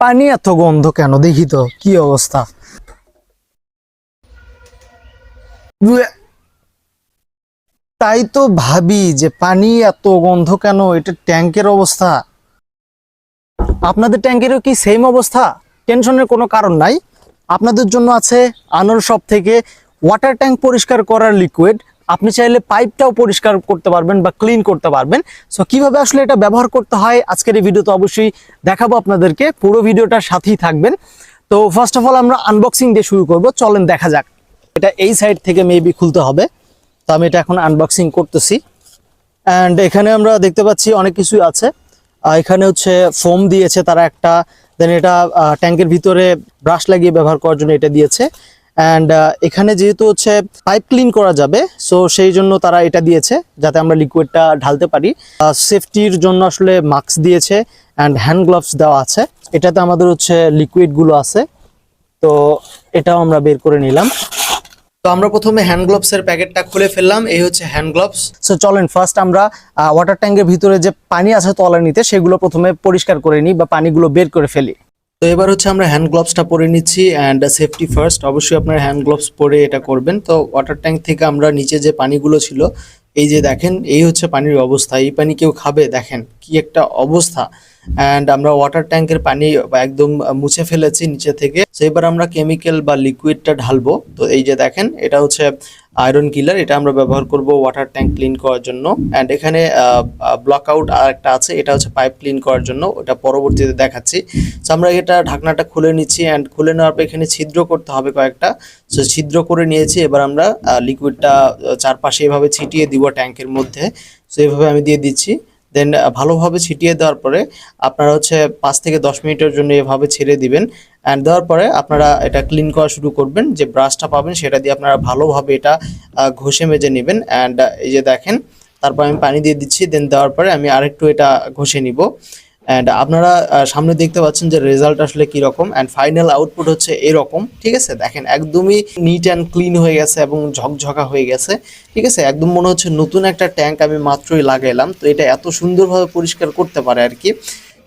পানি এত গন্ধ কেন দেখি তো কি অবস্থা। উয়ে, তাই তো ভাবি যে পানি এত গন্ধ কেন, এটা ট্যাঙ্কের অবস্থা। আপনাদের ট্যাঙ্কেরও কি সেম অবস্থা? টেনশনের কোনো কারণ নাই, আপনাদের জন্য আছে আনোর শপ থেকে ওয়াটার ট্যাঙ্ক পরিষ্কার করার লিকুইড। আপনি চাইলে পাইপটাও পরিষ্কার করতে পারবেন বা ক্লিন করতে পারবেন। সো কিভাবে আসলে এটা ব্যবহার করতে হয় আজকের এই ভিডিওতে অবশ্যই দেখাবো আপনাদেরকে, পুরো ভিডিওটার সাথেই থাকবেন। তো ফার্স্ট অফ অল আমরা আনবক্সিং দিয়ে শুরু করব, চলেন দেখা যাক। এটা এই সাইড থেকে মেবি খুলতে হবে, তো আমি এটা এখন আনবক্সিং করতেছি। অ্যান্ড এখানে আমরা দেখতে পাচ্ছি অনেক কিছুই আছে। এখানে হচ্ছে ফোম দিয়েছে তারা একটা, দেন এটা ট্যাঙ্কের ভিতরে ব্রাশ লাগিয়ে ব্যবহার করার জন্য এটা দিয়েছে। অ্যান্ড এখানে যেহেতু হচ্ছে পাইপ ক্লিন করা যাবে, সো সেই জন্য তারা এটা দিয়েছে যাতে আমরা লিকুইডটা ঢালতে পারি। সেফটির জন্য আসলে মাস্ক দিয়েছে অ্যান্ড হ্যান্ড গ্লাভস দেওয়া আছে। এটাতে আমাদের হচ্ছে লিকুইডগুলো আছে, তো এটাও আমরা বের করে নিলাম। তো আমরা প্রথমে হ্যান্ড গ্লোভসের প্যাকেটটা খুলে ফেললাম, এই হচ্ছে হ্যান্ড গ্লোভস। সো চলেন ফার্স্ট আমরা ওয়াটার ট্যাঙ্কের ভিতরে যে পানি আছে তলানিতে সেগুলো প্রথমে পরিষ্কার করে নিই বা পানিগুলো বের করে ফেলি। তো এবার হচ্ছে আমরা হ্যান্ড গ্লোভসটা পরে নিচ্ছি অ্যান্ড সেফটি ফার্স্ট, অবশ্যই আপনার হ্যান্ড গ্লোভস পরে এটা করবেন। তো ওয়াটার ট্যাঙ্ক থেকে আমরা নিচে যে পানিগুলো ছিল, এই যে দেখেন এই হচ্ছে পানির অবস্থা। এই পানি কেউ খাবে? দেখেন কি একটা অবস্থা। অ্যান্ড আমরা ওয়াটার ট্যাঙ্কের পানি একদম মুছে ফেলেছি নিচে থেকে। তো এবার আমরা কেমিক্যাল বা লিকুইডটা ঢালবো। তো এই যে দেখেন এটা হচ্ছে আয়রন কিলার, এটা আমরা ব্যবহার করব ওয়াটার ট্যাঙ্ক ক্লিন করার জন্য। অ্যান্ড এখানে ব্লক আউট আর একটা আছে, এটা হচ্ছে পাইপ ক্লিন করার জন্য, ওটা পরবর্তীতে দেখাচ্ছি। তো আমরা এটা ঢাকনাটা খুলে নিচ্ছি অ্যান্ড খুলে নেওয়ার পর এখানে ছিদ্র করতে হবে কয়েকটা। সো ছিদ্র করে নিয়েছি, এবার আমরা লিকুইডটা চারপাশে এভাবে ছিটিয়ে দিব ট্যাঙ্কের মধ্যে। সো এইভাবে আমি দিয়ে দিচ্ছি। দেন ভালোভাবে ছিটিয়ে দেওয়ার পরে আপনারা হচ্ছে 5 থেকে 10 মিনিটের জন্য এভাবে ছেড়ে দিবেন। অ্যান্ড দেওয়ার পরে আপনারা এটা ক্লিন করা শুরু করবেন। যে ব্রাশটা পাবেন সেটা দিয়ে আপনারা ভালোভাবে এটা ঘষে মেজে নেবেন। অ্যান্ড এই যে দেখেন, তারপর আমি পানি দিয়ে দিচ্ছি, দেন দেওয়ার পরে আমি আরেকটু এটা ঘষে নিব। অ্যান্ড আপনারা সামনে দেখতে পাচ্ছেন যে রেজাল্ট আসলে কীরকম, অ্যান্ড ফাইনাল আউটপুট হচ্ছে এরকম। ঠিক আছে, দেখেন একদমই নিট অ্যান্ড ক্লিন হয়ে গেছে এবং ঝকঝকা হয়ে গেছে। ঠিক আছে, একদম মনে হচ্ছে নতুন একটা ট্যাঙ্ক আমি মাত্রই লাগাইলাম। তো এটা এত সুন্দরভাবে পরিষ্কার করতে পারে আর কি।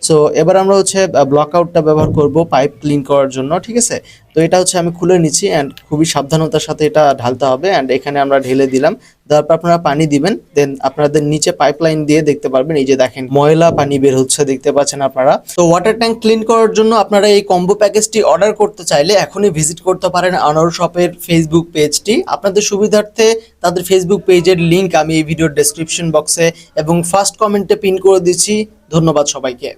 সো এবার আমরা হচ্ছে ব্লক আউটটা ব্যবহার করব পাইপ ক্লিন করার জন্য। ঠিক আছে, তো এটা হচ্ছে আমি খুলে নিচ্ছি অ্যান্ড খুবই সাবধানতার সাথে এটা ঢালতে হবে। অ্যান্ড এখানে আমরা ঢেলে দিলাম, তারপর আপনারা পানি দিবেন। দেন আপনাদের নিচে পাইপলাইন দিয়ে দেখতে পারবেন, এই যে দেখেন ময়লা পানি বের হচ্ছে, দেখতে পাচ্ছেন আপনারা। তো ওয়াটার ট্যাঙ্ক ক্লিন করার জন্য আপনারা এই কম্বো প্যাকেজটি অর্ডার করতে চাইলে এখনই ভিজিট করতে পারেন আনোর শপের ফেসবুক পেজটি। আপনাদের সুবিধার্থে তাদের ফেসবুক পেজের লিঙ্ক আমি এই ভিডিওর ডেসক্রিপশন বক্সে এবং ফার্স্ট কমেন্টে পিন করে দিচ্ছি। ধন্যবাদ সবাইকে।